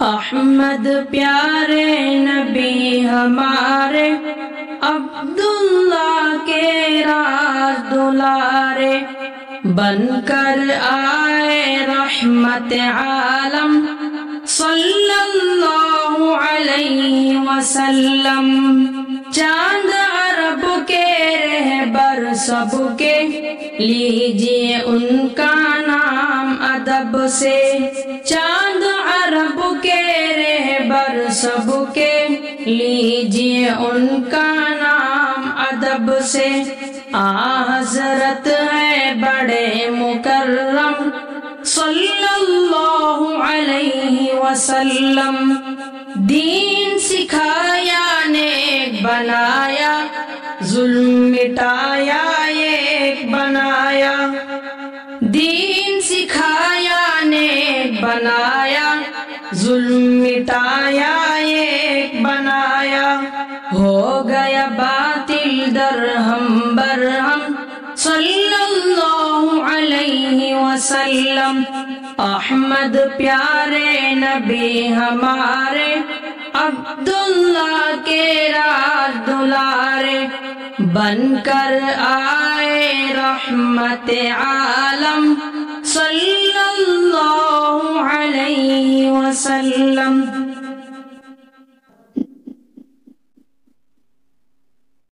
احمد پیارے نبی ہمارے، عبداللہ کے راز دلارے، بن کر آئے رحمت عالم صلی اللہ علیہ وسلم۔ چاند عرب کے رہبر سب کے، لیجئے ان کا نام ادب سے۔ چاند عرب کے رہبر سب کے، لیجئے ان کا نام ادب سے۔ حضرت ہے بڑے مکرم صلی اللہ علیہ وسلم۔ دین سکھایا نیک بنایا، ظلم مٹایا ایک بنایا۔ دین سکھایا نیک بنایا، ظلم مٹایا ایک بنایا۔ ہو گیا باطل درہم برہم صلی اللہ علیہ وسلم۔ احمد پیارے نبی ہمارے، عبداللہ کے راز دلارے، بن کر آئے رحمت عالم صلی اللہ علیہ وسلم۔